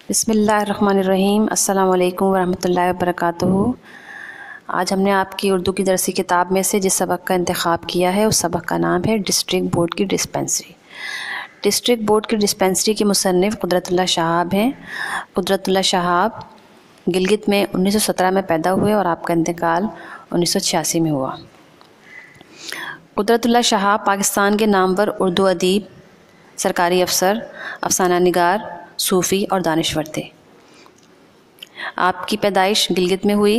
बिस्मिल्लाहिर्रहमानिर्रहीम। अस्सलाम वालेकुम वरहमतुल्लाहि वबरकातुहू। आज हमने आपकी उर्दू की दरसी किताब में से जिस सबक का इंतखाब किया है उस सबक का नाम है डिस्ट्रिक्ट बोर्ड की डिस्पेंसरी। डिस्ट्रिक्ट बोर्ड की डिस्पेंसरी के मुसन्निफ़ कुदरतुल्लाह शहाब हैं। कुदरतुल्लाह शहाब गिलगित में 1917 में पैदा हुए और आपका इंतकाल 1986 में हुआ। कुदरतुल्लाह शहाब पाकिस्तान के नामवर उर्दू अदीब, सरकारी अफसर, अफसाना निगार, सूफ़ी और दानिश्वर थे। आपकी पैदाइश गिलगित में हुई।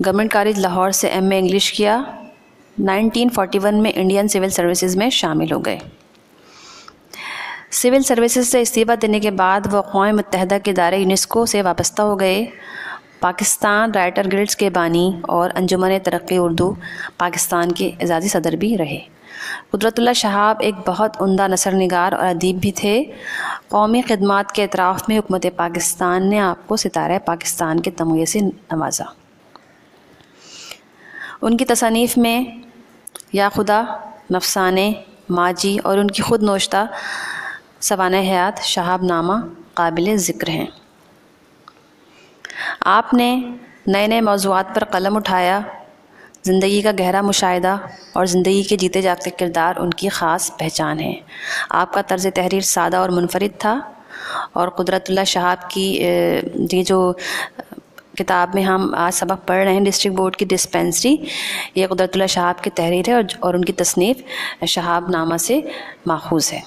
गवर्नमेंट कॉलेज लाहौर से एमए इंग्लिश किया। 1941 में इंडियन सिविल सर्विसेज में शामिल हो गए। सिविल सर्विसेज से इस्तीफ़ा देने के बाद वो अक़वाम मुत्तहिदा के इदारे यूनेस्को से वाबस्ता हो गए। पाकिस्तान राइटर गिल्ड्स के बानी और अंजुमन तरक्की उर्दू पाकिस्तान के एजाज़ी सदर भी रहे। कुदरतुल्लाह शहाब एक बहुत उम्दा नसर निगार और अदीब भी थे। कौमी खिदमात के एतराफ़ में हुकूमत पाकिस्तान ने आपको सितारे पाकिस्तान के तमगे से नवाजा। उनकी तसानीफ़ में या खुदा, नफसाने, माजी और उनकी खुद नोश्ता सवाने हयात शहाबनामा काबिल ज़िक्र हैं। आपने नए नए मौज़ूआत पर कलम उठाया। ज़िंदगी का गहरा मुशाहिदा और ज़िंदगी के जीते जागते किरदार उनकी ख़ास पहचान है। आपका तर्ज़ तहरीर सादा और मुनफरिद था और कुदरतुल्लाह शहाब की ये जो किताब में हम आज सबक पढ़ रहे हैं डिस्ट्रिक्ट बोर्ड की डिस्पेंसरी, ये कुदरतुल्लाह शहाब की तहरीर है और उनकी तसनीफ़ शहाबनामा से माखूज़ है।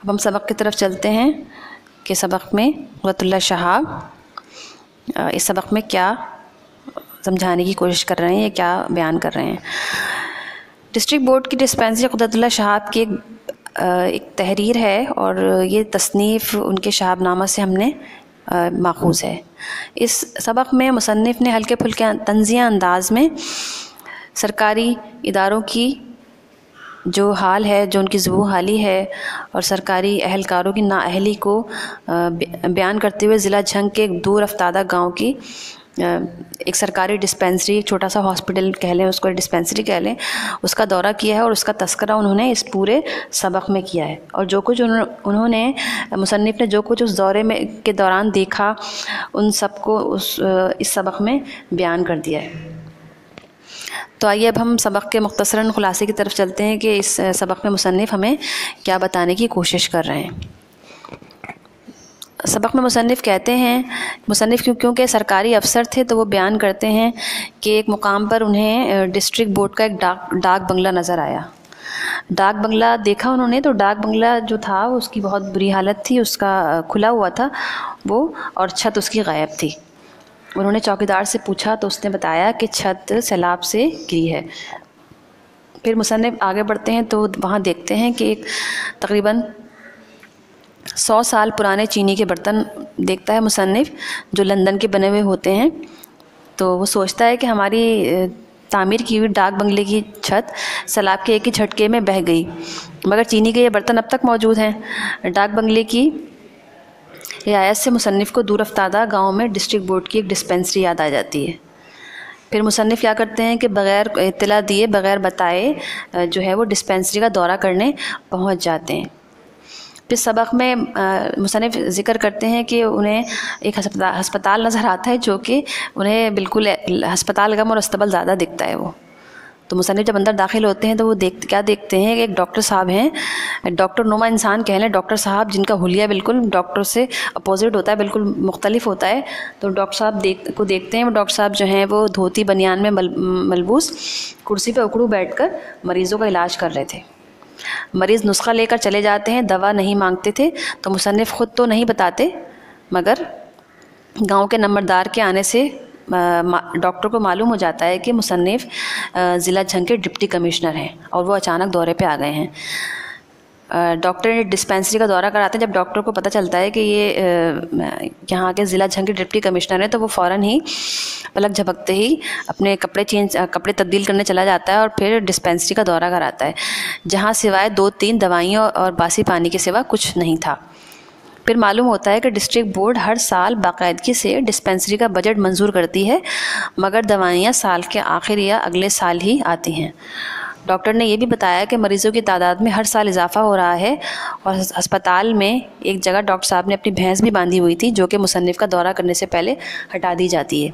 अब हम सबक की तरफ चलते हैं कि सबक में कुदरतुल्लाह शहाब इस सबक में क्या समझाने की कोशिश कर रहे हैं या क्या बयान कर रहे हैं। डिस्ट्रिक्ट बोर्ड की डिस्पेंसरी कुदरतुल्लाह शहाब की एक तहरीर है और ये तसनीफ़ उनके शहाबनामा से हमने माखूज़ है। इस सबक में मुसन्निफ़ ने हल्के फुल्के तंज़िया अंदाज़ में सरकारी इदारों की जो हाल है, जो उनकी ज़ुबू हाली है और सरकारी अहलकारों की नाअहली को बयान करते हुए ज़िला झंग के एक दूर अफ्तादा गाँव की एक सरकारी डिस्पेंसरी, एक छोटा सा हॉस्पिटल कह लें, उसको डिस्पेंसरी कह लें, उसका दौरा किया है और उसका तस्करा उन्होंने इस पूरे सबक में किया है। और जो कुछ उन्होंने मुसन्निफ़ ने जो कुछ उस दौरे में के दौरान देखा उन सब को इस सबक में बयान कर दिया है। तो आइए अब हम सबक के मुख्तसरन खुलासे की तरफ चलते हैं कि इस सबक में मुसन्निफ़ हमें क्या बताने की कोशिश कर रहे हैं। सबक में मुसन्निफ़ कहते हैं, मुसन्निफ़ क्योंकि सरकारी अफसर थे तो वो बयान करते हैं कि एक मुकाम पर उन्हें डिस्ट्रिक्ट बोर्ड का एक डाक बंगला नज़र आया। डाक बंगला देखा उन्होंने तो डाक बंगला जो था उसकी बहुत बुरी हालत थी, उसका खुला हुआ था वो और छत उसकी गायब थी। उन्होंने चौकीदार से पूछा तो उसने बताया कि छत सैलाब से गिरी है। फिर मुसन्निफ़ आगे बढ़ते हैं तो वहाँ देखते हैं कि एक तकरीबन 100 साल पुराने चीनी के बर्तन देखता है मुसन्निफ़, जो लंदन के बने हुए होते हैं। तो वो सोचता है कि हमारी तामीर की हुई डाक बंगले की छत सैलाब के एक ही झटके में बह गई, मगर चीनी के ये बर्तन अब तक मौजूद हैं। डाक बंगले की रियायत से मुसन्निफ़ को दूर अफ्तादा गाँव में डिस्ट्रिक्ट बोर्ड की एक डिस्पेंसरी याद आ जाती है। फिर मुसन्निफ़ क्या करते हैं कि बग़ैर इत्तला दिए, बग़ैर बताए जो है वो डिस्पेंसरी का दौरा करने पहुँच जाते हैं। फिर सबक में मुसन्निफ़ ज़िक्र करते हैं कि उन्हें एक हस्पताल नज़र आता है जो कि उन्हें बिल्कुल हस्पताल गम और अस्तबल ज़्यादा दिखता है वो। तो मुसन्निफ़ जब अंदर दाखिल होते हैं तो वो क्या देखते हैं कि एक डॉक्टर साहब हैं, डॉक्टर नुमा इंसान कह लें, डॉक्टर साहब जिनका हुलिया बिल्कुल डॉक्टर से अपोजिट होता है, बिल्कुल मुख्तलिफ होता है। तो डॉक्टर साहब देखते हैं, वो डॉक्टर साहब जो हैं वो धोती बनियान में मलबूस कुर्सी पर उकड़ू बैठकर मरीज़ों का इलाज कर रहे थे। मरीज़ नुस्खा लेकर चले जाते हैं, दवा नहीं मांगते थे। तो मुसन्निफ़ ख़ुद तो नहीं बताते, मगर गांव के नंबरदार के आने से डॉक्टर को मालूम हो जाता है कि मुसन्निफ़ ज़िला झंग के डिप्टी कमिश्नर हैं और वो अचानक दौरे पे आ गए हैं। डॉक्टर ने डिस्पेंसरी का दौरा कराते हैं। जब डॉक्टर को पता चलता है कि ये यहाँ के ज़िला झंग के डिप्टी कमिश्नर हैं तो वो फ़ौरन ही पलक झपकते ही अपने कपड़े तब्दील करने चला जाता है और फिर डिस्पेंसरी का दौरा कराता है, जहाँ सिवाय 2-3 दवाइयों और बासी पानी के सिवा कुछ नहीं था। फिर मालूम होता है कि डिस्ट्रिक्ट बोर्ड हर साल बाकायदगी से डिस्पेंसरी का बजट मंजूर करती है, मगर दवाइयाँ साल के आखिर या अगले साल ही आती हैं। डॉक्टर ने ये भी बताया कि मरीज़ों की तादाद में हर साल इजाफा हो रहा है और अस्पताल में एक जगह डॉक्टर साहब ने अपनी भैंस भी बांधी हुई थी, जो कि मुसन्निफ़ का दौरा करने से पहले हटा दी जाती है।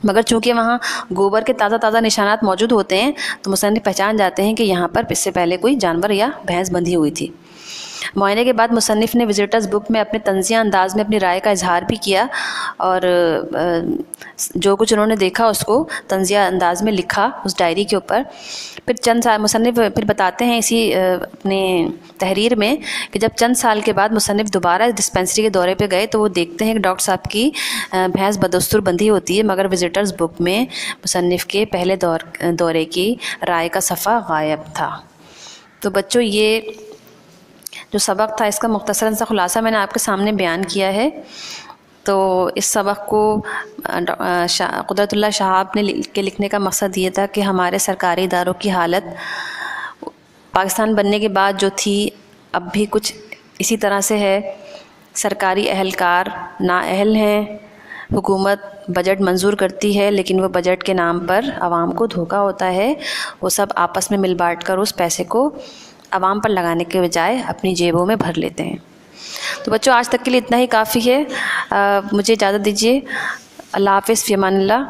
मगर चूंकि वहाँ गोबर के ताज़ा निशानात मौजूद होते हैं तो मुसन्निफ़ पहचान जाते हैं कि यहाँ पर इससे पहले कोई जानवर या भैंस बंधी हुई थी। मुआयने के बाद मुसन्निफ़ ने विज़िटर्स बुक में अपने तंज़िया अंदाज़ में अपनी राय का इजहार भी किया और जो कुछ उन्होंने देखा उसको तंज़िया अंदाज़ में लिखा उस डायरी के ऊपर। फिर चंद साल मुसन्निफ़ फिर बताते हैं इसी अपने तहरीर में कि जब चंद साल के बाद मुसन्निफ़ दोबारा डिस्पेंसरी के दौरे पे गए तो वो देखते हैं कि डॉक्टर साहब की भैंस बदस्तूर बंधी होती है, मगर विज़िटर्स बुक में मुसन्निफ़ के पहले दौरे की राय का सफ़ा गायब था। तो बच्चों, ये जो सबक था इसका मुख्तसरन सा खुलासा मैंने आपके सामने बयान किया है। तो इस सबक को कुदरतुल्लाह शहाब ने के लिखने का मकसद ये था कि हमारे सरकारी इदारों की हालत पाकिस्तान बनने के बाद जो थी अब भी कुछ इसी तरह से है। सरकारी अहलकार नाअहल हैं, हुकूमत बजट मंजूर करती है लेकिन वो बजट के नाम पर आवाम को धोखा होता है। वो सब आपस में मिल बांट कर उस पैसे को आवाम पर लगाने के बजाय अपनी जेबों में भर लेते हैं। तो बच्चों, आज तक के लिए इतना ही काफ़ी है। मुझे इजाज़त दीजिए। अल्लाह हाफ़िज़, फ़ी अमानिल्लाह।